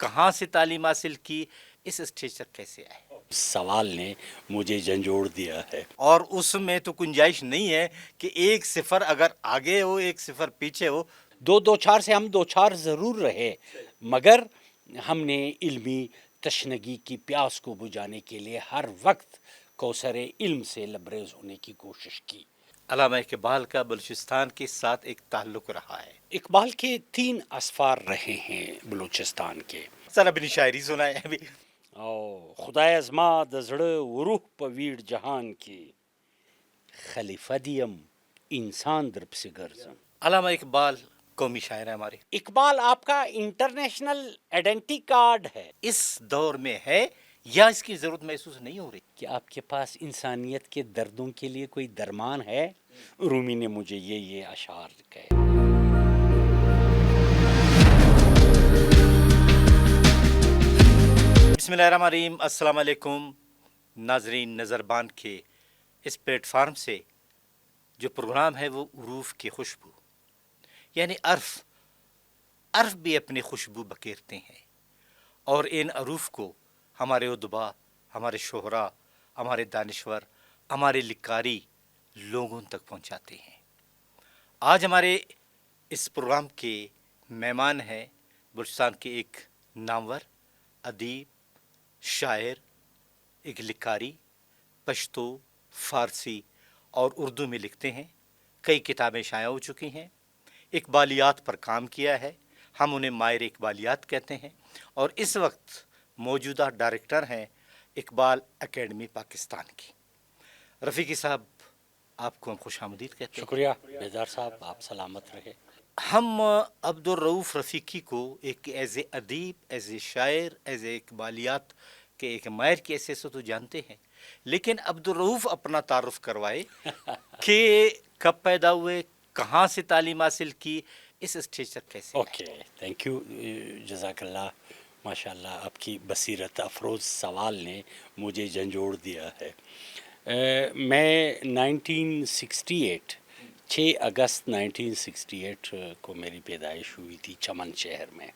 کہاں سے تعلیم حاصل کی، اس اسٹیج تک کیسے آئے؟ سوال نے مجھے جھنجھوڑ دیا ہے۔ اور اس میں تو گنجائش نہیں ہے کہ ایک صفر اگر آگے ہو ایک صفر پیچھے ہو۔ دو چار سے ہم دو چار ضرور رہے، مگر ہم نے علمی تشنگی کی پیاس کو بجھانے کے لیے ہر وقت کوثر علم سے لبریز ہونے کی کوشش کی۔ علامہ اقبال کا بلوچستان کے ساتھ ایک تعلق رہا ہے۔ اقبال کے 3 اسفار رہے ہیں بلوچستان کے۔ سر اپنی شاعری سنائے ابھی۔ او خدای از ما د زړه وروح په ویړ جهان کې خلیفه دیم انسان در پسې ګرځم۔ علامہ اقبال قومی شاعر ہیں ہمارے۔ اقبال آپ کا انٹرنیشنل آئیڈینٹی کارڈ ہے۔ اس دور میں ہے یا اس کی ضرورت محسوس نہیں ہو رہی؟ کہ آپ کے پاس انسانیت کے دردوں کے لیے کوئی درمان ہے؟ رومی نے مجھے یہ اشعار کہے۔ بسم اللہ الرحمن الرحیم۔ السلام علیکم ناظرین، نظربان کے اس پلیٹ فارم سے جو پروگرام ہے وہ عروف کی خوشبو، یعنی عرف بھی اپنی خوشبو بکیرتے ہیں، اور ان عروف کو ہمارے ادبا، ہمارے شعراء، ہمارے دانشور، ہمارے لکاری لوگوں تک پہنچاتے ہیں۔ آج ہمارے اس پروگرام کے مہمان ہیں بلوچستان کے ایک نامور ادیب، شاعر، ایک لکاری، پشتو، فارسی اور اردو میں لکھتے ہیں، کئی کتابیں شائع ہو چکی ہیں، اقبالیات پر کام کیا ہے، ہم انہیں ماہر اقبالیات کہتے ہیں، اور اس وقت موجودہ ڈائریکٹر ہیں اقبال اکیڈمی پاکستان کی۔ رفیقی صاحب، آپ کو ہم خوش آمدید کہتے ہیں۔ شکریہ بیدار صاحب، آپ سلامت رہے۔ ہم عبدالرؤف رفیقی کو ایک ایز اے ادیب، ایز اے شاعر، ایز اے اقبالیات کے ایک ماہر کی حیثیت سے تو جانتے ہیں، لیکن عبدالرؤف اپنا تعارف کروائے کہ کب پیدا ہوئے، کہاں سے تعلیم حاصل کی، اس اسٹیج تک کیسے آئے؟ اوکے، تھینک یو، جزاک اللہ۔ ماشاء اللہ، آپ کی بصیرت افروز سوال نے مجھے جھنجھوڑ دیا ہے۔ میں 1968 6 اگست 1968 کو میری پیدائش ہوئی تھی چمن شہر میں۔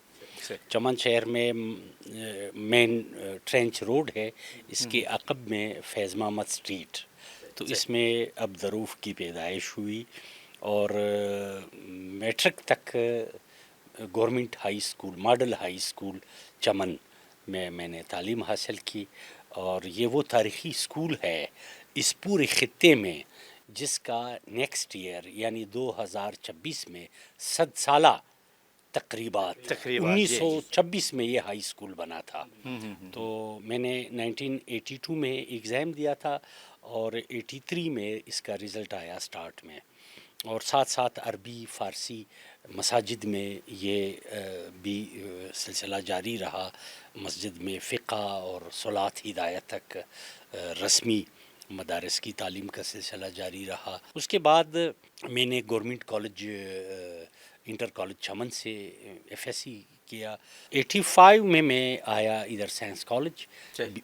چمن شہر میں مین ٹرینچ روڈ ہے، اس کے عقب میں فیض محمد اسٹریٹ، تو اس میں عبدالرؤف کی پیدائش ہوئی، اور میٹرک تک government high school, model high school چمن میں نے تعلیم حاصل کی، اور یہ وہ تاریخی اسکول ہے اس پورے خطے میں جس کا نیکسٹ ایئر یعنی 2026 میں 100 سالہ تقریبات 1926 میں یہ ہائی اسکول بنا تھا۔ تو میں نے 1982 میں ایگزام دیا تھا، اور 83 میں اس کا رزلٹ آیا سٹارٹ میں، اور ساتھ ساتھ عربی، فارسی مساجد میں یہ بھی سلسلہ جاری رہا۔ مسجد میں فقہ اور صلاۃ ہدایت تک رسمی مدارس کی تعلیم کا سلسلہ جاری رہا۔ اس کے بعد میں نے گورنمنٹ کالج، انٹر کالج چمن سے ایف ایس سی کیا۔ 85 میں آیا ادھر science college,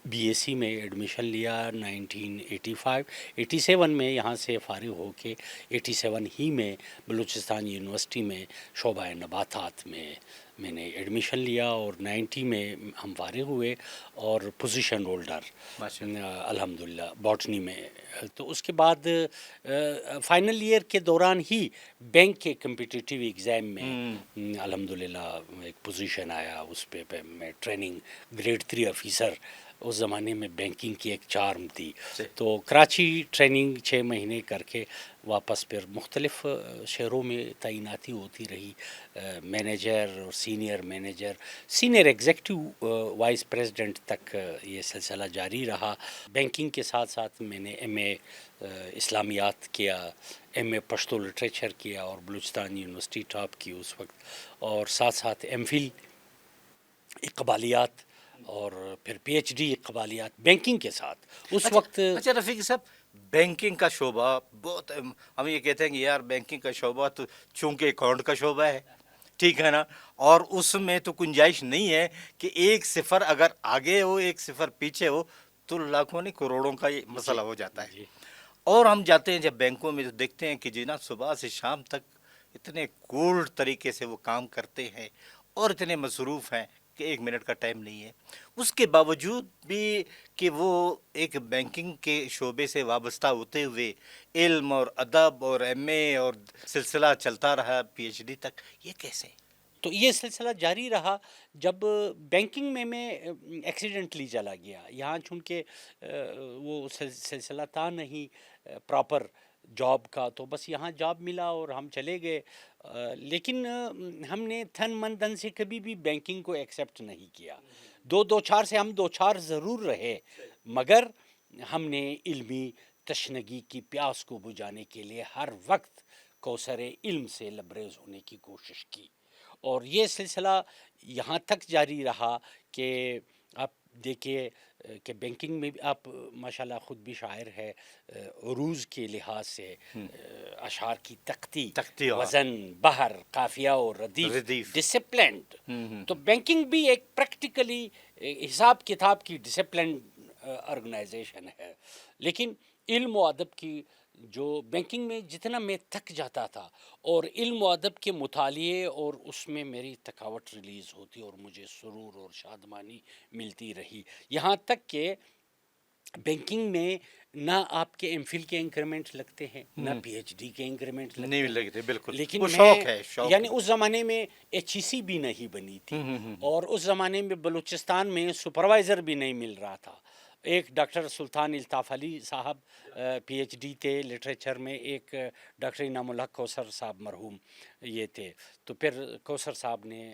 B S C میں ایڈمیشن لیا 1985۔ 87 میں یہاں سے فارغ ہو کے 87 ہی میں بلوچستان یونیورسٹی میں شعبہ نباتات میں نے ایڈمیشن لیا، اور 90 میں ہم فارغ ہوئے، اور پوزیشن ہولڈر الحمدللہ باٹنی میں۔ تو اس کے بعد فائنل ایئر کے دوران ہی بینک کے کمپٹیٹیو ایگزام میں الحمدللہ ایک پوزیشن آیا، اس پہ میں ٹریننگ گریڈ 3 آفیسر، اس زمانے میں بینکنگ کی ایک چارم تھی، تو کراچی ٹریننگ 6 مہینے کر کے واپس پھر مختلف شہروں میں تعیناتی ہوتی رہی، مینیجر اور senior manager, senior executive vice president تک یہ سلسلہ جاری رہا۔ بینکنگ کے ساتھ ساتھ میں نے ایم اے اسلامیات کیا، ایم اے پشتو لٹریچر کیا، اور بلوچستان یونیورسٹی ٹاپ کی اس وقت، اور ساتھ ساتھ ایم فل اقبالیات، اور پھر پی ایچ ڈی اقبالیات بینکنگ کے ساتھ اس وقت۔ اچھا رفیق صاحب، بینکنگ کا شعبہ بہت، ہم یہ کہتے ہیں کہ یار بینکنگ کا شعبہ تو چونکہ اکاؤنٹ کا شعبہ ہے، ٹھیک ہے نا، اور اس میں تو گنجائش نہیں ہے کہ ایک صفر اگر آگے ہو ایک صفر پیچھے ہو تو لاکھوں نہیں کروڑوں کا یہ مسئلہ ہو جاتا ہے۔ اور ہم جاتے ہیں جب بینکوں میں تو دیکھتے ہیں کہ جناب صبح سے شام تک اتنے کولڈ طریقے سے وہ کام کرتے ہیں اور اتنے مصروف ہیں کہ 1 منٹ کا ٹائم نہیں ہے، اس کے باوجود بھی کہ وہ ایک بینکنگ کے شعبے سے وابستہ ہوتے ہوئے علم اور ادب اور ایم اے اور سلسلہ چلتا رہا پی ایچ ڈی تک، یہ کیسے؟ تو یہ سلسلہ جاری رہا. جب بینکنگ میں ایکسیڈنٹلی چلا گیا یہاں، چونکہ وہ سلسلہ تھا نہیں پراپر جاب کا، تو بس یہاں جاب ملا اور ہم چلے گئے. لیکن ہم نے تھن من دھن سے کبھی بھی بینکنگ کو ایکسیپٹ نہیں کیا. دو چار سے ہم دو چار ضرور رہے، مگر ہم نے علمی تشنگی کی پیاس کو بجھانے کے لیے ہر وقت کوثر علم سے لبریز ہونے کی کوشش کی. اور یہ سلسلہ یہاں تک جاری رہا کہ آپ دیکھیے کہ بینکنگ میں بھی آپ ماشاءاللہ خود بھی شاعر ہے، عروض کے لحاظ سے اشعار کی تختی، اور وزن، بحر، قافیہ اور ردیف، ڈسپلنڈ. تو بینکنگ بھی ایک پریکٹیکلی حساب کتاب کی ڈسپلنڈ آرگنائزیشن ہے. لیکن علم و ادب کی جو بینکنگ میں جتنا میں تھک جاتا تھا، اور علم و ادب کے مطالعے اور اس میں میری تھکاوٹ ریلیز ہوتی اور مجھے سرور اور شادمانی ملتی رہی. یہاں تک کہ بینکنگ میں نہ آپ کے ایم فل کے انکریمنٹ لگتے ہیں، نہ پی ایچ ڈی کے انکریمنٹ لگتے نہیں ہیں. لگتے، بالکل. لیکن وہ میں شوق ہے، شوق یعنی ہے. اس زمانے میں ایچ ای سی بھی نہیں بنی تھی، اور اس زمانے میں بلوچستان میں سپروائزر بھی نہیں مل رہا تھا. ایک ڈاکٹر سلطان الطاف علی صاحب پی ایچ ڈی تھے لٹریچر میں، ایک ڈاکٹر انعام الحق کوثر صاحب مرحوم یہ تھے. تو پھر کوثر صاحب نے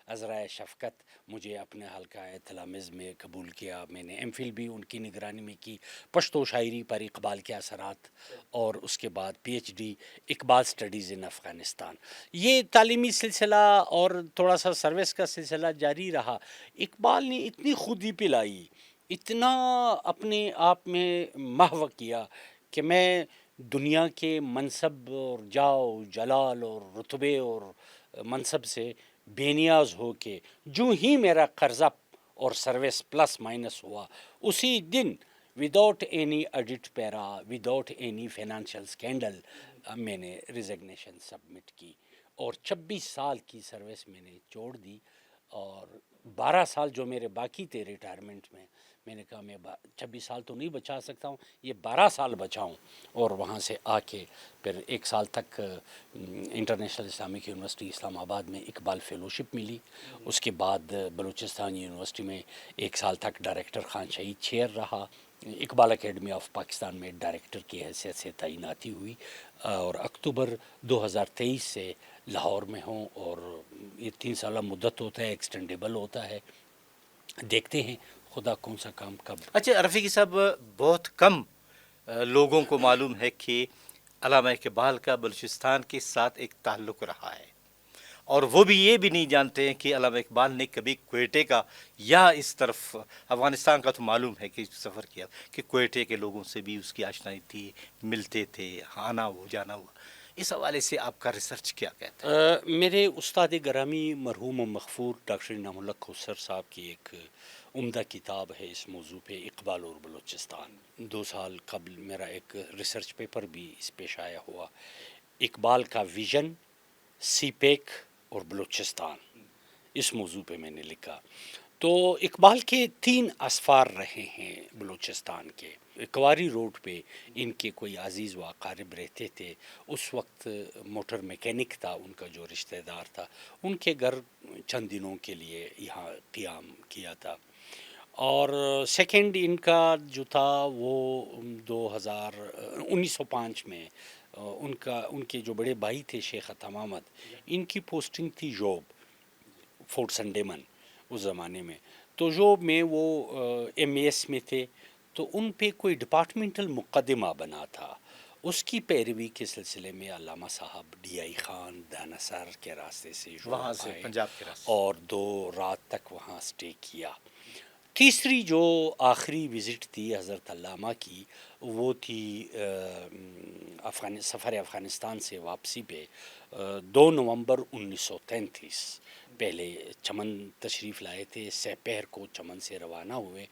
عذرائے شفقت مجھے اپنے حلقہ تلامذ میں قبول کیا. میں نے ایم فل بھی ان کی نگرانی میں کی، پشتو شاعری پر اقبال کے اثرات، اور اس کے بعد P H D Iqbal studies in Afghanistan. یہ تعلیمی سلسلہ اور تھوڑا سا سروس کا سلسلہ جاری رہا. اقبال نے اتنی خودی پلائی، اتنا اپنے آپ میں محو کیا کہ میں دنیا کے منصب اور جاؤ جلال اور رتبے اور منصب سے بے نیاز ہو کے جو ہی میرا قرضہ اور سروس پلس مائنس ہوا، اسی دن وداؤٹ اینی ایڈٹ پیرا، وداؤٹ اینی فائنینشیل اسکینڈل، میں نے ریزگنیشن سبمٹ کی. اور 26 سال کی سروس میں نے چھوڑ دی. اور 12 سال جو میرے باقی تھے ریٹائرمنٹ میں نے کہا میں 26 سال تو نہیں بچا سکتا ہوں، یہ 12 سال بچاؤں. اور وہاں سے آ کے پھر 1 سال تک انٹرنیشنل اسلامک یونیورسٹی اسلام آباد میں اقبال فیلوشپ ملی. اس کے بعد بلوچستان یونیورسٹی میں 1 سال تک ڈائریکٹر خان شہید چیئر رہا. اقبال اکیڈمی آف پاکستان میں ڈائریکٹر کی حیثیت سے تعیناتی ہوئی، اور اکتوبر 2023 سے لاہور میں ہوں. اور یہ 3 سالہ مدت ہوتا ہے، ایکسٹینڈیبل ہوتا ہے. دیکھتے ہیں خدا کون سا کام کب. اچھا رفیقی صاحب، بہت کم لوگوں کو معلوم ہے کہ علامہ اقبال کا بلوچستان کے ساتھ ایک تعلق رہا ہے، اور وہ بھی یہ بھی نہیں جانتے ہیں کہ علامہ اقبال نے کبھی کوئٹے کا یا اس طرف افغانستان کا تو معلوم ہے کہ سفر کیا، کہ کوئٹے کے لوگوں سے بھی اس کی آشنائی تھی، ملتے تھے، آنا ہو جانا ہوا. اس حوالے سے آپ کا ریسرچ کیا کہتا ہے؟ میرے استاد گرامی مرحوم و مغفور ڈاکٹر انعام الحق کوثر صاحب کی ایک عمدہ کتاب ہے اس موضوع پہ، اقبال اور بلوچستان. 2 سال قبل میرا ایک ریسرچ پیپر بھی اس پہ شائع ہوا، اقبال کا ویژن، سی پیک اور بلوچستان. اس موضوع پہ میں نے لکھا. تو اقبال کے 3 اسفار رہے ہیں بلوچستان کے. کواری روڈ پہ ان کے کوئی عزیز و اقارب رہتے تھے. اس وقت موٹر میکینک تھا ان کا جو رشتہ دار تھا، ان کے گھر چند دنوں کے لیے یہاں قیام کیا تھا. اور سیکنڈ ان کا جو تھا وہ 1905 میں ان کے جو بڑے بھائی تھے شیخ عطا محمد، ان کی پوسٹنگ تھی جوب، فورٹ سنڈیمن اس زمانے میں. تو جوب میں وہ ایم ایس میں تھے، تو ان پہ کوئی ڈپارٹمنٹل مقدمہ بنا تھا. اس کی پیروی کے سلسلے میں علامہ صاحب ڈی آئی خان دانا سر کے راستے سے وہاں سے آئے پنجاب کے راستے اور 2 رات تک وہاں سٹے کیا. تیسری جو آخری وزٹ تھی حضرت علامہ کی، وہ تھی سفر افغانستان سے واپسی پہ 2 نومبر 1933. پہلے چمن تشریف لائے تھے، سپہر کو چمن سے روانہ ہوئے،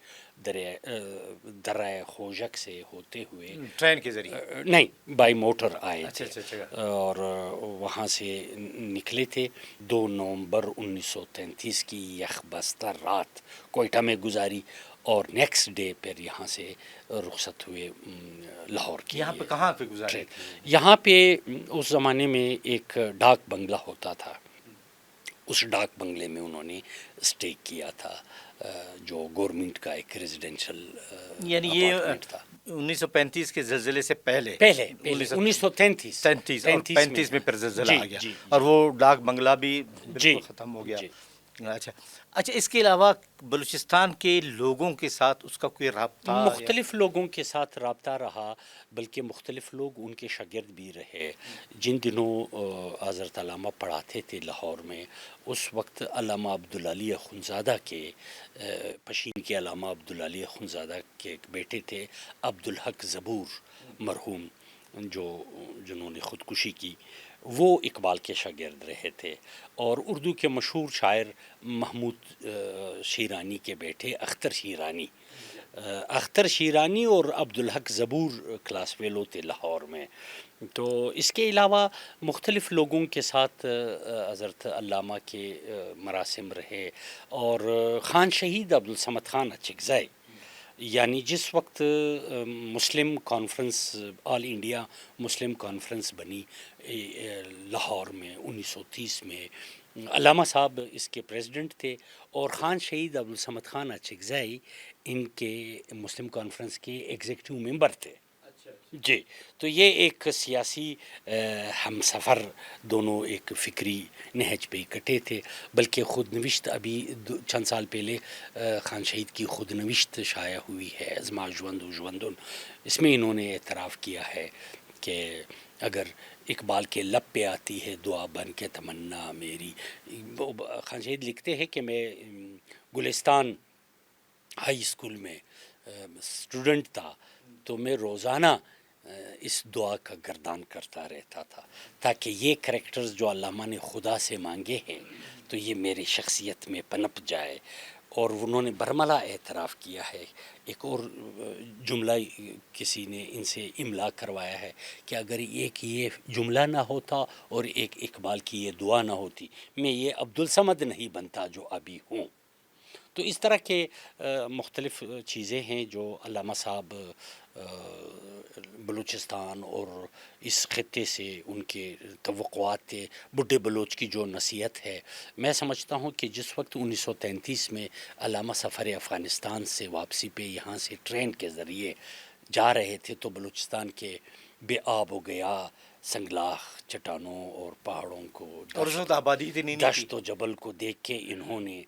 درہ خوجک سے ہوتے ہوئے، ٹرین کے ذریعے؟ نہیں، بائی موٹر آئے اچھا تھے، اچھا اچھا۔ اور وہاں سے نکلے تھے 2 نومبر 1933 کی یخ بستر رات کوئٹہ میں گزاری، اور نیکسٹ ڈے پھر یہاں سے رخصت ہوئے لاہور کے یہاں پہ لیے۔ کہاں پہ گزارے تھے؟ یہاں پہ اس زمانے میں ایک ڈاک بنگلہ ہوتا تھا، اس ڈاک بنگلے میں انہوں نے اسٹے کیا تھا، جو گورنمنٹ کا ایک ریزیڈینشل یعنی یہ اپارٹمنٹ تھا۔ 1935 کے زلزلے سے پہلے؟ پہلے 1933 37 اور 35 میں پھر زلزلہ آ گیا، اور وہ ڈاک بنگلہ بھی بالکل ختم ہو گیا۔ اچھا اچھا، اس کے علاوہ بلوچستان کے لوگوں کے ساتھ اس کا کوئی رابطہ؟ مختلف لوگوں کے ساتھ رابطہ رہا، بلکہ مختلف لوگ ان کے شاگرد بھی رہے۔ جن دنوں حضرت علامہ پڑھاتے تھے لاہور میں، اس وقت علامہ عبدالعلی اخندزادہ کے پشین کے علامہ عبدالعلی اخندزادہ کے ایک بیٹے تھے عبدالحق زبور مرحوم، جنہوں نے خودکشی کی، وہ اقبال کے شاگرد رہے تھے، اور اردو کے مشہور شاعر محمود شیرانی کے بیٹے اختر شیرانی اور عبدالحق زبور کلاس فیلو تھے لاہور میں۔ تو اس کے علاوہ مختلف لوگوں کے ساتھ حضرت علامہ کے مراسم رہے، اور خان شہید عبدالصمد خان اچکزئی، یعنی جس وقت مسلم کانفرنس، آل انڈیا مسلم کانفرنس بنی لاہور میں 1930 میں، علامہ صاحب اس کے پریزیڈنٹ تھے، اور خان شہید عبدالصمد خان اچکزئی ان کے مسلم کانفرنس کے ایگزیکٹو ممبر تھے۔ جی، تو یہ ایک سیاسی ہم سفر، دونوں ایک فکری نہج پہ اکٹھے تھے، بلکہ خود نوشت ابھی چند سال پہلے خان شہید کی خود نوشت شائع ہوئی ہے، ازما جوندو جوندن، اس میں انہوں نے اعتراف کیا ہے کہ اگر اقبال کے لب پہ آتی ہے دعا بن کے تمنا میری، خان شہید لکھتے ہیں کہ میں گلستان ہائی اسکول میں اسٹوڈنٹ تھا، تو میں روزانہ اس دعا کا گردان کرتا رہتا تھا تاکہ یہ کریکٹرز جو علامہ نے خدا سے مانگے ہیں تو یہ میری شخصیت میں پنپ جائے۔ اور انہوں نے برملا اعتراف کیا ہے، ایک اور جملہ کسی نے ان سے املا کروایا ہے کہ اگر ایک یہ جملہ نہ ہوتا اور ایک اقبال کی یہ دعا نہ ہوتی، میں یہ عبدالصمد نہیں بنتا جو ابھی ہوں۔ تو اس طرح کے مختلف چیزیں ہیں جو علامہ صاحب بلوچستان اور اس خطے سے ان کے توقعات تھے۔ بڈھے بلوچ کی جو نصیحت ہے، میں سمجھتا ہوں کہ جس وقت 1933 میں علامہ سفر افغانستان سے واپسی پہ یہاں سے ٹرین کے ذریعے جا رہے تھے، تو بلوچستان کے بے آب و گیا سنگلاخ چٹانوں اور پہاڑوں کو، اور اس وقت آبادی اتنی نہیں تھی۔ دشت و جبل کو دیکھ کے انہوں نے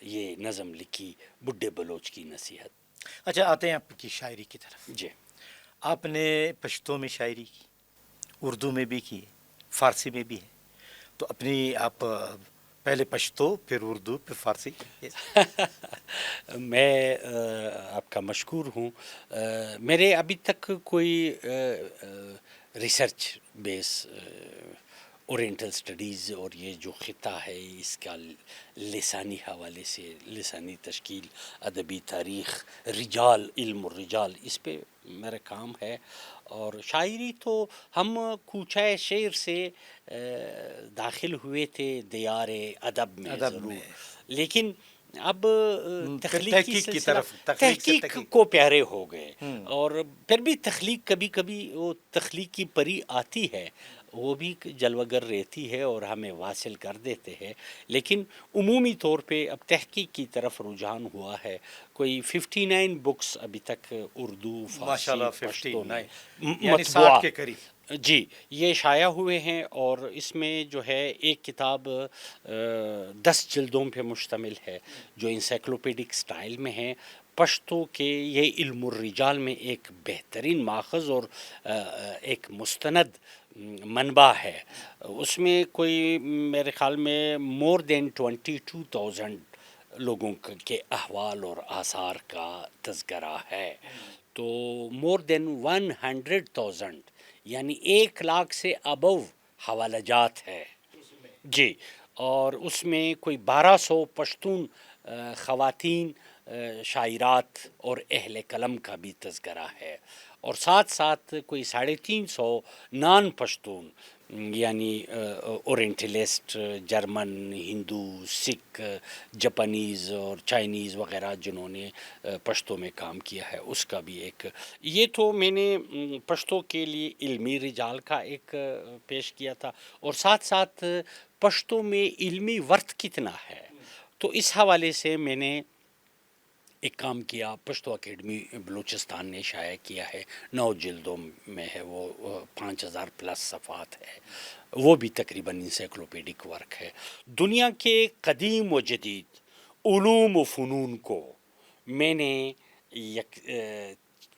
یہ نظم لکھی، بڈھے بلوچ کی نصیحت۔ اچھا، آتے ہیں آپ کی شاعری کی طرف۔ جی، آپ نے پشتو میں شاعری کی، اردو میں بھی کی، فارسی میں بھی ہے، تو اپنی آپ پہلے پشتو، پھر اردو، پھر فارسی؟ میں آپ کا مشکور ہوں۔ میرے ابھی تک کوئی ریسرچ بیس اورینٹل سٹڈیز اور یہ جو خطہ ہے اس کا لسانی حوالے سے، لسانی تشکیل، ادبی تاریخ، رجال، علم الرجال، اس پہ میرا کام ہے۔ اور شاعری تو ہم کوچہ شعر سے داخل ہوئے تھے دیار ادب میں ضرور، لیکن اب تخلیق کی طرف، تحقیق کو پیارے ہو گئے، اور پھر بھی تخلیق کبھی کبھی وہ تخلیق کی پری آتی ہے، وہ بھی جلوہ گر رہتی ہے اور ہمیں واصل کر دیتے ہیں، لیکن عمومی طور پہ اب تحقیق کی طرف رجحان ہوا ہے۔ کوئی 59 بکس ابھی تک اردو، فارسی، پشتو میں یعنی 60 کے قریب، جی، یہ شائع ہوئے ہیں، اور اس میں جو ہے ایک کتاب 10 جلدوں پہ مشتمل ہے جو انسائکلوپیڈک سٹائل میں ہے، پشتو کے یہ علم الرجال میں ایک بہترین ماخذ اور ایک مستند منبع ہے۔ اس میں کوئی میرے خیال میں مور دین 22,000 لوگوں کے احوال اور آثار کا تذکرہ ہے، تو مور دین 100,000 یعنی 1 لاکھ سے ابو حوالہ جات ہے۔ جی، اور اس میں کوئی 1200 پشتون خواتین شاعرات اور اہل قلم کا بھی تذکرہ ہے، اور ساتھ ساتھ کوئی 350 نان پشتون یعنی اورینٹلسٹ، جرمن، ہندو، سکھ، جاپانیز اور چائنیز وغیرہ جنہوں نے پشتو میں کام کیا ہے، اس کا بھی ایک یہ تو میں نے پشتو کے لیے علمی رجال کا ایک پیش کیا تھا، اور ساتھ ساتھ پشتو میں علمی ورث کتنا ہے، تو اس حوالے سے میں نے ایک کام کیا۔ پشتو اکیڈمی بلوچستان نے شائع کیا ہے، 9 جلدوں میں ہے، وہ 5000 پلس صفحات ہے، وہ بھی تقریباً انسائکلوپیڈک ورک ہے۔ دنیا کے قدیم و جدید علوم و فنون کو میں نے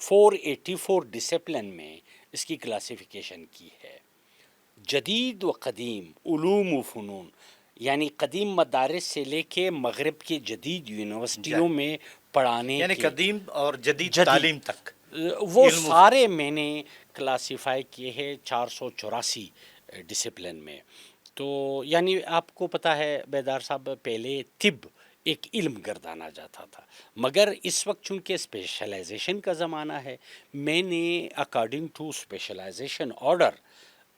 484 ڈسپلن میں اس کی کلاسیفیکیشن کی ہے۔ جدید و قدیم علوم و فنون یعنی قدیم مدارس سے لے کے مغرب کے جدید یونیورسٹیوں میں پڑھانے یعنی کے قدیم اور جدید تعلیم تک وہ علم و سارے میں نے کلاسیفائی کیے ہیں 484 ڈسپلن میں۔ تو یعنی آپ کو پتہ ہے بیدار صاحب، پہلے طب ایک علم گردانا جاتا تھا، مگر اس وقت چونکہ اسپیشلائزیشن کا زمانہ ہے، میں نے اکارڈنگ ٹو اسپیشلائزیشن آرڈر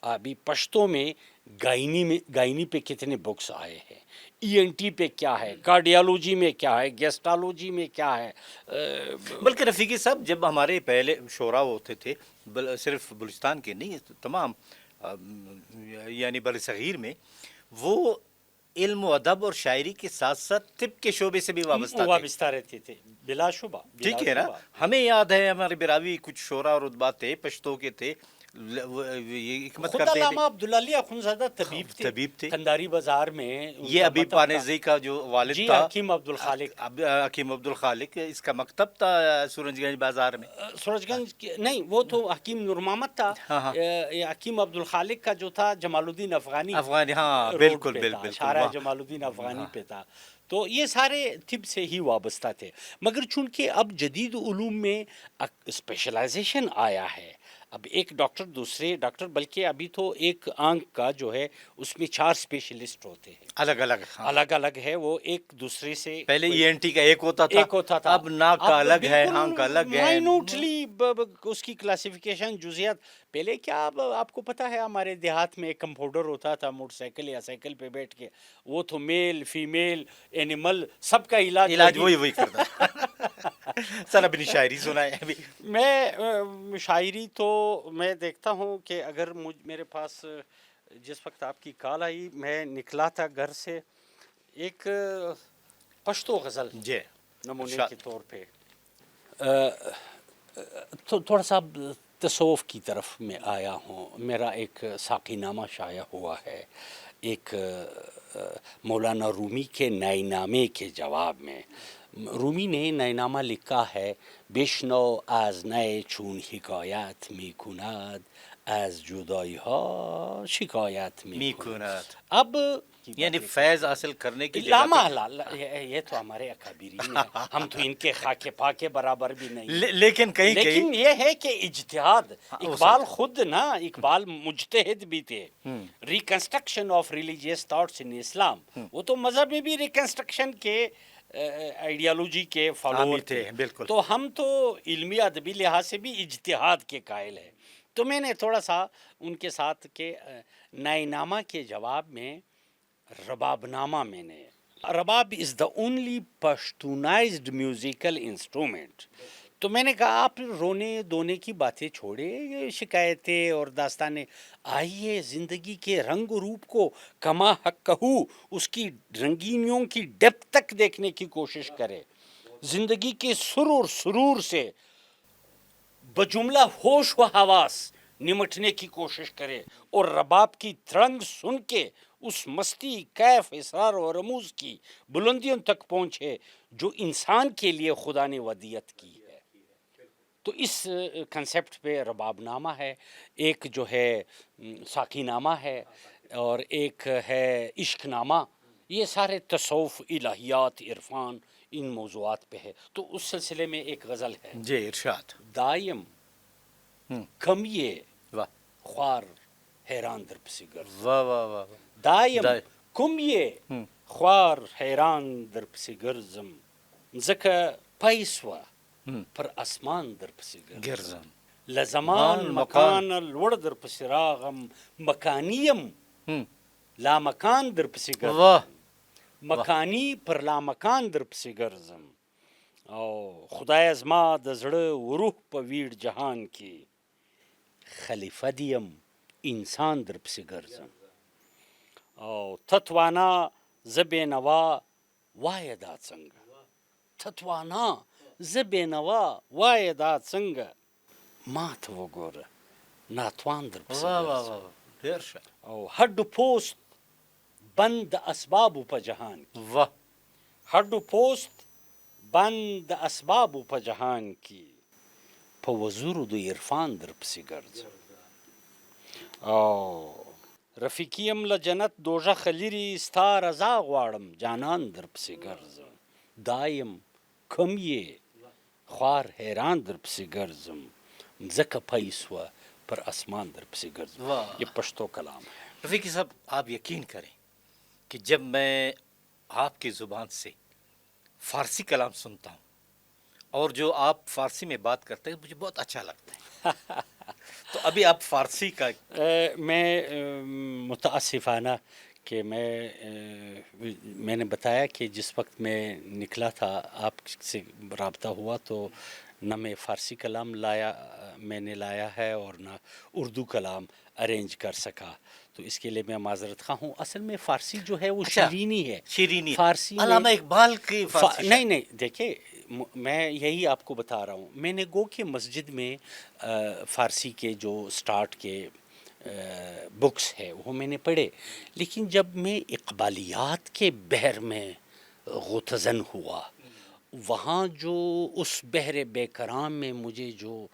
ابھی پشتو میں گائنی پہ کتنے بکس آئے ہیں، ای این ٹی پہ کیا ہے، کارڈیالوجی میں کیا ہے، گیسٹالوجی میں کیا ہے۔ بلکہ رفیقی صاحب، جب ہمارے پہلے شعراء ہوتے تھے، صرف بلوچستان کے نہیں، تمام یعنی بر صغیر میں، وہ علم و ادب اور شاعری کے ساتھ ساتھ طب کے شعبے سے بھی وابستہ رہتے تھے، بلا شبہ۔ ٹھیک ہے نا؟ ہمیں یاد ہے ہمارے براوی کچھ شعراء اور ادبا تھے، پشتو کے تھے، یہ حکمت خود کرتے علامہ تھے، عبدالعلی اخونزادہ طبیب تھے طبیب بازار میں۔ یہ ابھی پانیزی کا جو والد جی، تھا، حکیم عبدالخالق، حکیم عبدالخالق، اس کا مکتب تھا سورج گنج بازار میں۔ سورج گنج نہیں، وہ تو حکیم نور محمد تھا۔ حکیم عبدالخالق کا جو تھا جمال الدین افغانی، ہاں روڈ بالکل پہ تھا، بالکل، شارع جمال الدین افغانی پہ تھا۔ تو یہ سارے طب سے ہی وابستہ تھے، مگر چونکہ اب جدید علوم میں اسپیشلائزیشن آیا ہے، اب ایک ڈاکٹر دوسرے ڈاکٹر، بلکہ ابھی تو ایک آنکھ کا جو ہے اس میں 4 اسپیشلسٹ ہوتے ہیں، الگ الگ، الگ الگ ہے، وہ ایک دوسرے سے پہلے ای این ٹی کا ایک ہوتا تھا، اب ناک کا الگ ہے، آنکھ کا الگ ہے، مائنوٹلی اس کی کلاسیفیکیشن، جزیات۔ پہلے کیا آپ کو پتہ ہے ہمارے دیہات میں ایک کمپاؤنڈر ہوتا تھا، موٹر سائیکل یا سائیکل پہ بیٹھ کے، وہ تو میل فیمیل اینیمل سب کا علاج وہی کرتا سر اپنی شاعری سنائے ابھی۔ میں شاعری تو میں دیکھتا ہوں کہ اگر میرے پاس جس وقت آپ کی کال آئی، میں نکلا تھا گھر سے، ایک پشتو غزل جی نمونے کے طور پہ، تو تھوڑا سا تصوف کی طرف میں آیا ہوں۔ میرا ایک ساقی نامہ شائع ہوا ہے، ایک مولانا رومی کے نئے نامے کے جواب میں۔ رومی نے نئے نامہ لکھا ہے: بشنو از نئے چون حکایت می کند، از جدائی ها شکایت می کند۔ اب یعنی فیض حاصل کرنے کی لامہ یہ تو ہمارے اکابرین ہیں، ہم تو ان کے خاک پا کے برابر بھی نہیں، لیکن لیکن یہ ہے کہ اجتہاد، اقبال خود نا، اقبال مجتہد بھی تھے۔ Reconstruction of religious thoughts in Islam, وہ تو مذہب میں بھی ریکنسٹرکشن کے آئیڈیالوجی کے فالوور تھے، بالکل۔ تو ہم تو علمی ادبی لحاظ سے بھی اجتہاد کے قائل ہیں۔ تو میں نے تھوڑا سا ان کے ساتھ کہ نئے نامہ کے جواب میں رباب نامہ، میں نے رباب از دا اونلی پشتونائزڈ میوزیکل انسٹرومنٹ، تو میں نے کہا آپ رونے دھونے کی باتیں چھوڑے، یہ شکایتیں اور داستانیں، آئیے زندگی کے رنگ و روپ کو کما حق کہو، اس کی رنگینیوں کی ڈیپتھ تک دیکھنے کی کوشش کرے، زندگی کے سر اور سرور سے بجملہ ہوش و حواس نمٹنے کی کوشش کرے، اور رباب کی ترنگ سن کے اس مستی، کیف، اسرار و رموز کی بلندیوں تک پہنچے جو انسان کے لیے خدا نے ودیعت کی ہے۔ تو اس کنسیپٹ پہ رباب نامہ ہے، ایک جو ہے ساقی نامہ ہے، اور ایک ہے عشق نامہ، یہ سارے تصوف، الہیات، عرفان، ان موضوعات پہ ہے۔ تو اس سلسلے میں ایک غزل ہے، جی ارشاد: دائم کمیے خوار حیران در پسگر، واہ واہ واہ، دائم کومیه خوار حیران در پسې ګرځم ځکه پیسوه پر اسمان در پسې ګرځم لزمان مان مکان لوړ در پسې راغم مکانیم لا مکان در پسې ګرځم واہ مکانی پر لا مکان در پسې ګرځم او خدای زما د زړه وروح په ویړ جهان کې خلیفه دیم انسان در پسې ګرځم او تتوانا زه بېنوا وایه دا څنګه تتوانا زه بېنوا وایه دا څنګه ما ته وګوره ناتوان در پسې واہ واہ ګرځم واہ ډیر ښه او هډو پوست بند د اسبابو په جهان کې واہ هډو پوست بند د اسبابو په جهان کې په وزورو د عرفان در پسې ګرځم او رفیقیم له جنت دوژخ لري ستا رضا غواړم جانان در پسې ګرځم دایم کم یې خوار حیران در پسې ګرځم ځکه پیسوه پر اسمان در پسې ګرځم واہ یہ پشتو کلام ہے رفیقی صاحب آپ یقین کریں کہ جب میں آپ کی زبان سے فارسی کلام سنتا ہوں اور جو آپ فارسی میں بات کرتے ہیں مجھے بہت اچھا لگتا ہے تو ابھی آپ فارسی کا میں متاسفانہ کہ میں نے بتایا کہ جس وقت میں نکلا تھا آپ سے رابطہ ہوا تو نہ میں فارسی کلام میں نے لایا ہے اور نہ اردو کلام ارینج کر سکا تو اس کے لیے میں معذرت خواہ ہوں اصل میں فارسی جو ہے وہ شیرینی ہے شیرینی فارسی علامہ اقبال کی فارسی نہیں دیکھیں میں یہی آپ کو بتا رہا ہوں میں نے گو کہ مسجد میں فارسی کے جو سٹارٹ کے بکس ہے وہ میں نے پڑھے لیکن جب میں اقبالیات کے بحر میں غوطزن ہوا وہاں جو اس بحر بے کرام میں مجھے جو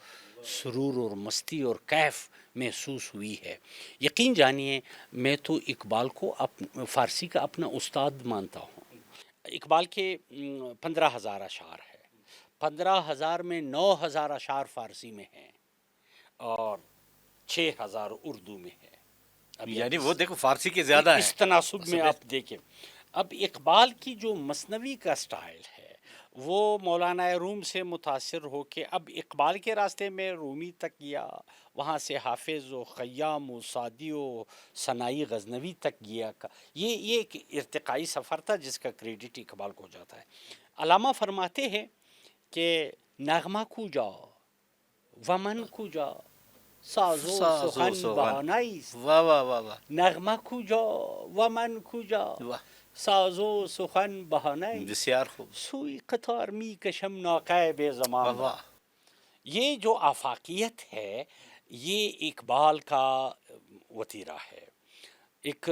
سرور اور مستی اور کیف محسوس ہوئی ہے یقین جانیے میں تو اقبال کو فارسی کا اپنا استاد مانتا ہوں اقبال کے 15,000 اشعار ہے 15,000 میں 9,000 اشعار فارسی میں ہیں اور 6,000 اردو میں ہے یعنی وہ دیکھو فارسی کے زیادہ ہیں اس تناسب میں آپ دیکھیں اب اقبال کی جو مثنوی کا سٹائل ہے وہ مولانا روم سے متاثر ہو کے اب اقبال کے راستے میں رومی تک گیا وہاں سے حافظ و خیام و سعدی و ثنائی غزنوی تک گیا یہ ایک ارتقائی سفر تھا جس کا کریڈٹ اقبال کو جاتا ہے علامہ فرماتے ہیں کہ نغمہ کو جا ومن کو جا سازو سخن بہانائیست واہ واہ واہ واہ نغمہ کو جا ومن کو جا سازو سخن بہانائیست بسیار خوب سوئی قطار می کشم ناقہ بے زمان واہ یہ جو آفاقیت ہے یہ اقبال کا وتیرہ ہے ایک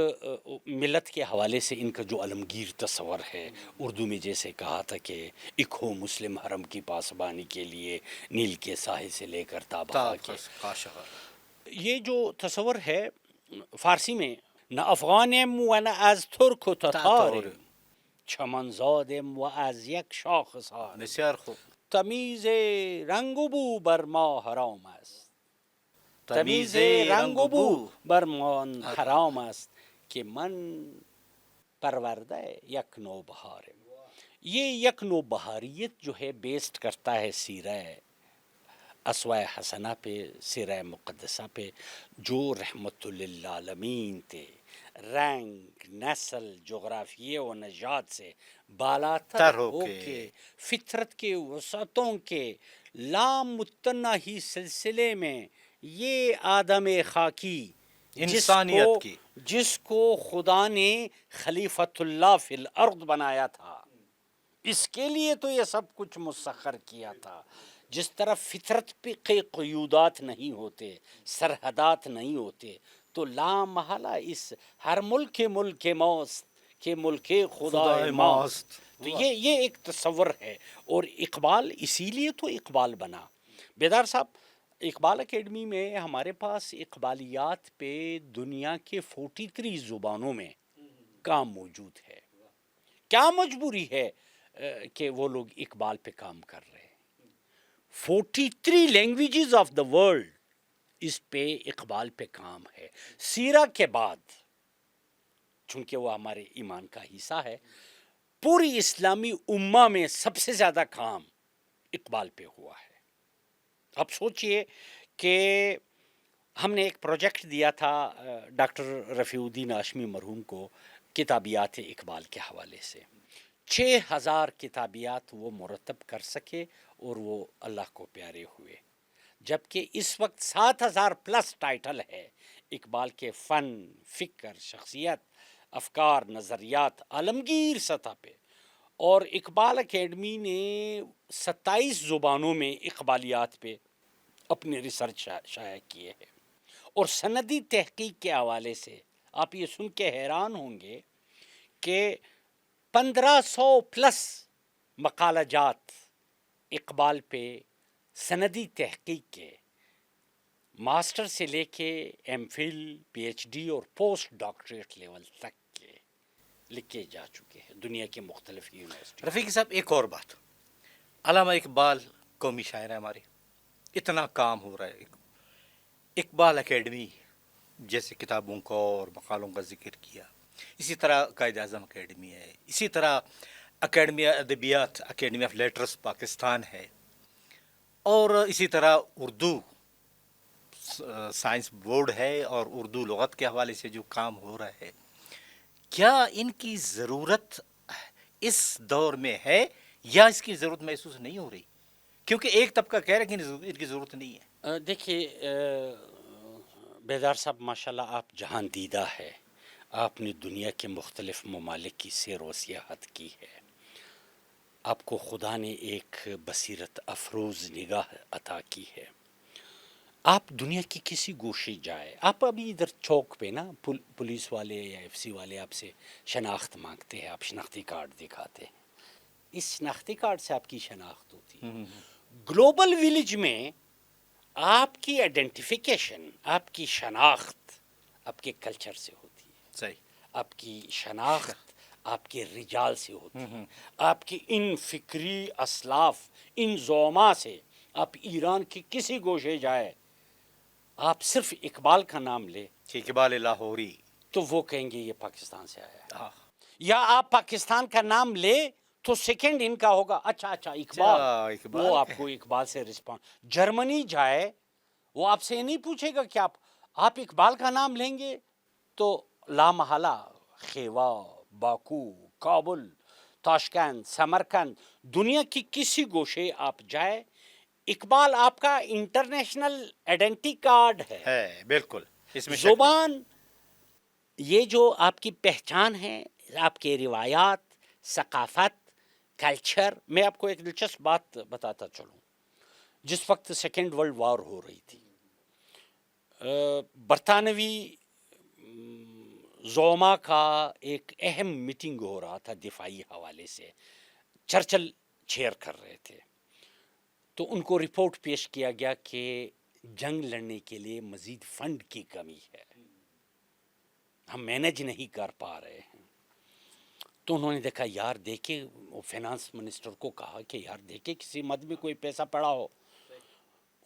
ملت کے حوالے سے ان کا جو عالمگیر تصور ہے اردو میں جیسے کہا تھا کہ ایک ہو مسلم حرم کی پاسبانی کے لیے نیل کے ساحل سے لے کر تابہ کے یہ جو تصور ہے فارسی میں نہ افغانم و نہ از ترک و تتارم چمن زادم و از یک شاخسار بسیار خوب تمیز رنگ و بو بر ما حرام است تمیز رنگ و بو بر من حرام است کہ من پرورده یک نوبهارم یہ یک نوبہاریت جو ہے بیسڈ کرتا ہے سیرہ اسوہ حسنہ پہ سیرہ مقدسہ پہ جو رحمت للعالمین تھے رنگ نسل جغرافیے و نژاد سے بالاتر ہو کے فطرت کے وسعتوں کے لامتناہی سلسلے میں یہ آدم خاکی انسانیت کی جس کو خدا نے خلیفۃ اللہ فی الارض بنایا تھا اس کے لیے تو یہ سب کچھ مسخر کیا تھا جس طرح فطرت پہ قیودات نہیں ہوتے سرحدات نہیں ہوتے تو لا محالہ اس ہر ملک موست کہ ملک خدا ماست تو یہ ایک تصور ہے اور اقبال اسی لیے تو اقبال بنا بیدار صاحب اقبال اکیڈمی میں ہمارے پاس اقبالیات پہ دنیا کے 43 زبانوں میں کام موجود ہے کیا مجبوری ہے کہ وہ لوگ اقبال پہ کام کر رہے ہیں 43 لینگویجز آف دا ورلڈ اس پہ اقبال پہ کام ہے سیرہ کے بعد چونکہ وہ ہمارے ایمان کا حصہ ہے. پوری اسلامی امہ میں سب سے زیادہ کام اقبال پہ ہوا ہے. اب سوچئے کہ ہم نے ایک پروجیکٹ دیا تھا ڈاکٹر رفیع الدین ہاشمی مرحوم کو کتابیات اقبال کے حوالے سے. 6,000 کتابیات وہ مرتب کر سکے اور وہ اللہ کو پیارے ہوئے. جبکہ اس وقت 7,000 پلس ٹائٹل ہے اقبال کے فن، فکر، شخصیت، افکار، نظریات عالمگیر سطح پہ. اور اقبال اکیڈمی نے 27 زبانوں میں اقبالیات پہ اپنے ریسرچ شائع کیے ہیں. اور سندی تحقیق کے حوالے سے آپ یہ سن کے حیران ہوں گے کہ 1500 پلس مقالہ جات اقبال پہ سندی تحقیق کے ماسٹر سے لے کے M Phil, P H D اور پوسٹ ڈاکٹریٹ لیول تک کے لکھے جا چکے ہیں دنیا کے مختلف یونیورسٹی. رفیق صاحب ایک اور بات، علامہ اقبال قومی شاعر ہے ہمارے، اتنا کام ہو رہا ہے. اقبال اکیڈمی جیسے کتابوں کو اور مقالوں کا ذکر کیا، اسی طرح قائد اعظم اکیڈمی ہے، اسی طرح اکیڈمی ادبیات، اکیڈمی آف لیٹرس پاکستان ہے، اور اسی طرح اردو سائنس بورڈ ہے اور اردو لغت کے حوالے سے جو کام ہو رہا ہے. کیا ان کی ضرورت اس دور میں ہے یا اس کی ضرورت محسوس نہیں ہو رہی؟ کیونکہ ایک طبقہ کہہ رہا ہے کہ ان کی ضرورت نہیں ہے. دیکھیے بیدار صاحب، ماشاءاللہ آپ جہاں دیدہ ہے، آپ نے دنیا کے مختلف ممالک کی سیر و سیاحت کی ہے. آپ کو خدا نے ایک بصیرت افروز نگاہ عطا کی ہے. آپ دنیا کی کسی گوشے جائے، آپ ابھی ادھر چوک پہ نا پولیس والے یا ایف سی والے آپ سے شناخت مانگتے ہیں، آپ شناختی کارڈ دکھاتے ہیں. اس شناختی کارڈ سے آپ کی شناخت ہوتی ہے. گلوبل ویلیج میں آپ کی آئیڈینٹیفیکیشن، آپ کی شناخت آپ کے کلچر سے ہوتی ہے. صحیح. آپ کی شناخت آپ کے رجال سے ہوتی ہے. آپ کی ان فکری اسلاف، ان زعما سے. آپ ایران کی کسی گوشے جائے، آپ صرف اقبال کا نام لے کہ اقبال لاہوری، تو وہ کہیں گے یہ پاکستان سے آیا ہے. ہاں، یا آپ پاکستان کا نام لے تو سیکنڈ ان کا ہوگا اچھا اقبال، اقبال وہ آپ کا کو اقبال سے رسپانس. جرمنی جائے، وہ آپ سے نہیں پوچھے گا کہ آپ اقبال کا نام لیں گے تو لامحالہ خیوا، باکو، کابل، تاشکند، سمرقند، دنیا کی کسی گوشے آپ جائے، اقبال آپ کا انٹرنیشنل آئیڈینٹی کارڈ ہے. بالکل، اس میں شک نہیں. زبان، یہ جو آپ کی پہچان ہے، آپ کے روایات، ثقافت، کلچر. میں آپ کو ایک دلچسپ بات بتاتا چلوں. جس وقت سیکنڈ ورلڈ وار ہو رہی تھی، برطانوی زعما کا ایک اہم میٹنگ ہو رہا تھا دفاعی حوالے سے. چرچل چیئر کر رہے تھے، تو ان کو رپورٹ پیش کیا گیا کہ جنگ لڑنے کے لیے مزید فنڈ کی کمی ہے، ہم مینج نہیں کر پا رہے ہیں. تو انہوں نے دیکھا، یار دیکھے، وہ فائنانس منسٹر کو کہا کہ یار دیکھے کسی مد میں کوئی پیسہ پڑا ہو.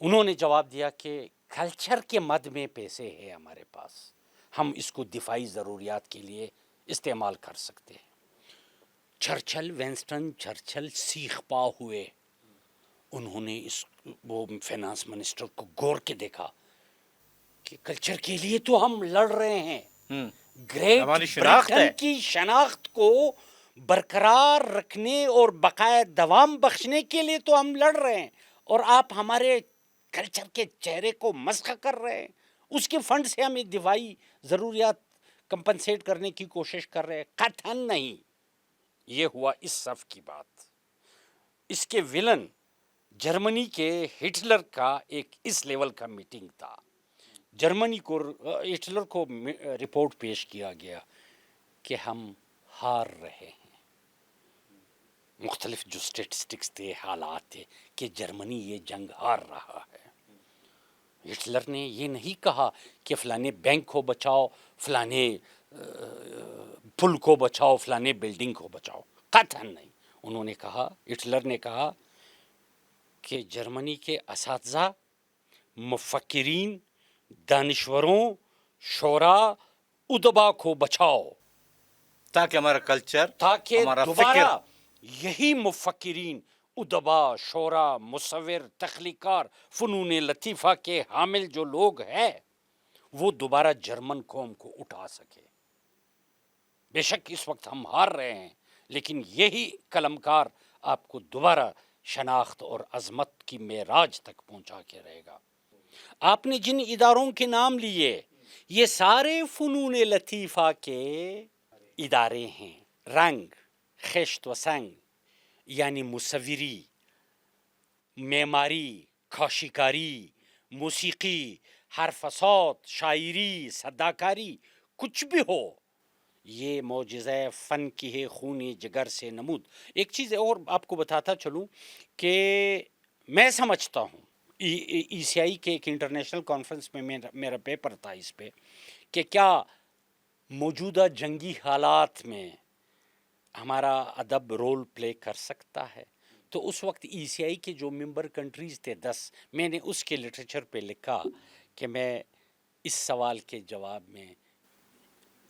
انہوں نے جواب دیا کہ کلچر کے مد میں پیسے ہیں ہمارے پاس، ہم اس کو دفاعی ضروریات کے لیے استعمال کر سکتے ہیں. چرچل، ونسٹن چرچل سیخ پا ہوئے. انہوں نے وہ فائنانس منسٹر کو غور کے دیکھا کہ کلچر کے لیے تو ہم لڑ رہے ہیں، گریٹ برٹن کی شناخت کو برقرار رکھنے اور بقائے دوام بخشنے کے لیے تو ہم لڑ رہے ہیں، اور آپ ہمارے کلچر کے چہرے کو مسخ کر رہے ہیں. اس کے فنڈ سے ہمیں دفاعی ضروریات کمپنسیٹ کرنے کی کوشش کر رہے ہیں. قطعاً نہیں. یہ ہوا اس صف کی بات. اس کے ولن جرمنی کے ہٹلر کا ایک اس لیول کا میٹنگ تھا. جرمنی کو، ہٹلر کو رپورٹ پیش کیا گیا کہ ہم ہار رہے ہیں. مختلف جو اسٹیٹسٹکس تھے، حالات تھے کہ جرمنی یہ جنگ ہار رہا ہے. ہٹلر نے یہ نہیں کہا کہ فلانے بینک کو بچاؤ، فلانے پل کو بچاؤ، فلانے بلڈنگ کو بچاؤ. قطعاً نہیں. انہوں نے کہا، ہٹلر نے کہا کہ جرمنی کے اساتذہ، مفکرین، دانشوروں، شعراء، ادبا کو بچاؤ. تاکہ ہمارا کلچر، تاکہ ہمارا دوبارہ فکر، یہی مفکرین، ادبا، شعراء، مصور، تخلیقار، فنون لطیفہ کے حامل جو لوگ ہیں وہ دوبارہ جرمن قوم کو اٹھا سکے. بے شک اس وقت ہم ہار رہے ہیں، لیکن یہی قلمکار آپ کو دوبارہ شناخت اور عظمت کی معراج تک پہنچا کے رہے گا. آپ نے جن اداروں کے نام لیے یہ سارے فنون لطیفہ کے ادارے ہیں. رنگ، خشت و سنگ یعنی مصوری، معماری، کاشیکاری، موسیقی، حرف صوت، شاعری، صداکاری، کچھ بھی ہو، یہ معجزہ فن کی ہے، خون جگر سے نمود. ایک چیز اور آپ کو بتاتا چلوں کہ میں سمجھتا ہوں ای سی آئی کے ایک انٹرنیشنل کانفرنس میں میرا پیپر تھا اس پہ کہ کیا موجودہ جنگی حالات میں ہمارا ادب رول پلے کر سکتا ہے. تو اس وقت ای سی آئی کے جو ممبر کنٹریز تھے 10، میں نے اس کے لٹریچر پہ لکھا کہ میں اس سوال کے جواب میں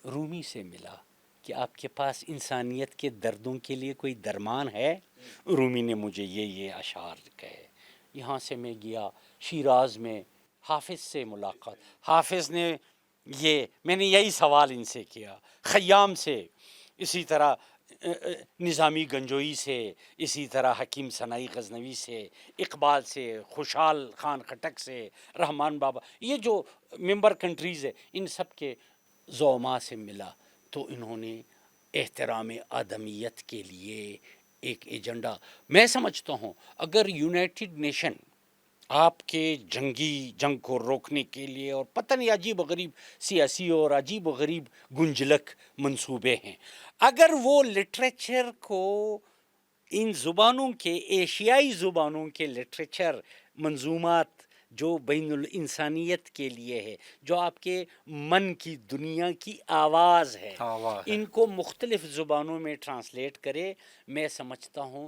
رومی سے ملا کہ آپ کے پاس انسانیت کے دردوں کے لیے کوئی درمان ہے. رومی نے مجھے یہ اشعار کہے. یہاں سے میں گیا شیراز میں حافظ سے ملاقات، حافظ نے میں نے یہی سوال ان سے کیا، خیام سے اسی طرح، نظامی گنجوئی سے اسی طرح، حکیم ثنائی غزنوی سے، اقبال سے، خوشحال خان خٹک سے، رحمان بابا، یہ جو ممبر کنٹریز ہے ان سب کے زعماء سے ملا. تو انہوں نے احترام آدمیت کے لیے ایک ایجنڈا، میں سمجھتا ہوں اگر یونائٹڈ نیشن آپ کے جنگ کو روکنے کے لیے، اور پتہ نہیں عجیب و غریب سیاسی اور عجیب و غریب گنجلک منصوبے ہیں، اگر وہ لٹریچر کو ان زبانوں کے، ایشیائی زبانوں کے لٹریچر، منظومات جو بین الانسانیت کے لیے ہے، جو آپ کے من کی دنیا کی آواز ہے، ان کو مختلف زبانوں میں ٹرانسلیٹ کرے، میں سمجھتا ہوں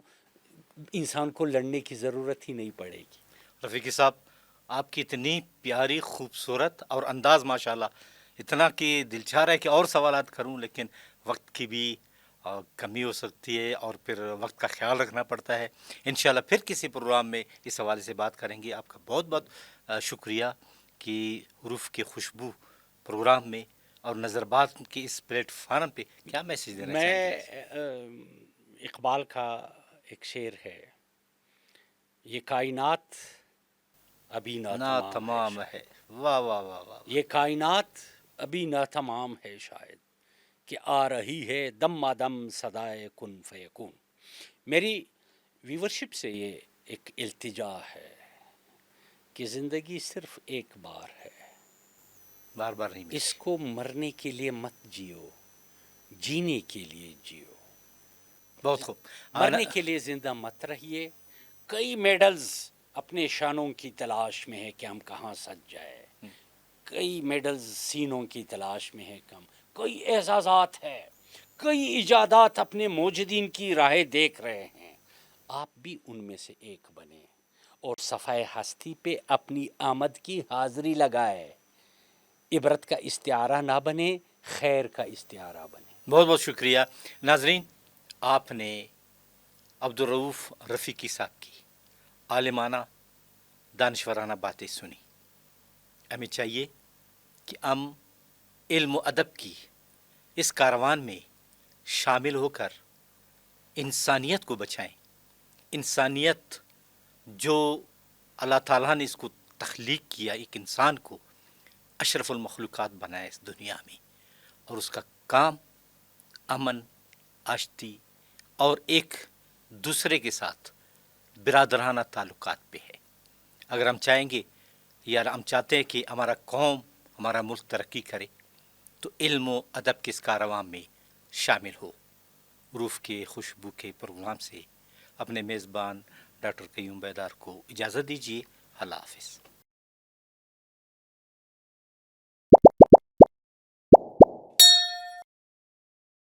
انسان کو لڑنے کی ضرورت ہی نہیں پڑے گی. رفیقی صاحب، آپ کی اتنی پیاری، خوبصورت اور انداز ماشاءاللہ اتنا کہ دل چاہ رہا ہے کہ اور سوالات کروں، لیکن وقت کی بھی کمی ہو سکتی ہے اور پھر وقت کا خیال رکھنا پڑتا ہے. انشاءاللہ پھر کسی پروگرام میں اس حوالے سے بات کریں گے. آپ کا بہت بہت شکریہ کہ حروف کی خوشبو پروگرام میں اور نظربات کے اس پلیٹ فارم پہ کیا میسیج دینا چاہیں گے؟ اقبال کا ایک شعر ہے، یہ کائنات ابھی نا تمام ہے. واہ واہ واہ واہ. یہ کائنات ابھی ناتمام ہے شاید، کہ آ رہی ہے دم دم صدائے کن فیکون. میری ویورشپ سے یہ ایک التجا ہے کہ زندگی صرف ایک بار ہے، بار بار نہیں ملے. اس کو مرنے کے لیے مت جیو، جینے کے لیے جیو. بہت خوب. مرنے کے لیے زندہ مت رہیے. کئی میڈلز اپنے شانوں کی تلاش میں ہے کہ ہم کہاں سج جائے، کئی میڈلز سینوں کی تلاش میں ہے کئی اعزازات ہے، کئی ایجادات اپنے موجدین کی راہیں دیکھ رہے ہیں. آپ بھی ان میں سے ایک بنے اور صفحہ ہستی پہ اپنی آمد کی حاضری لگائے. عبرت کا استعارہ نہ بنے، خیر کا استعارہ بنے. بہت بہت شکریہ. ناظرین، آپ نے عبدالرؤف رفیقی صاحب کی عالمانہ، دانشورانہ باتیں سنی. ہمیں چاہیے کہ ہم علم و ادب کی اس کاروان میں شامل ہو کر انسانیت کو بچائیں. انسانیت جو اللہ تعالیٰ نے اس کو تخلیق کیا، ایک انسان کو اشرف المخلوقات بنایا اس دنیا میں، اور اس کا کام امن، آشتی اور ایک دوسرے کے ساتھ برادرانہ تعلقات پہ ہے. اگر ہم چاہیں گے یا ہم چاہتے ہیں کہ ہمارا قوم، ہمارا ملک ترقی کرے، تو علم و ادب کے اس کاروان میں شامل ہو. حروف کے خوشبو کے پروگرام سے اپنے میزبان ڈاکٹر قیوم بیدار کو اجازت دیجیے. اللہ حافظ.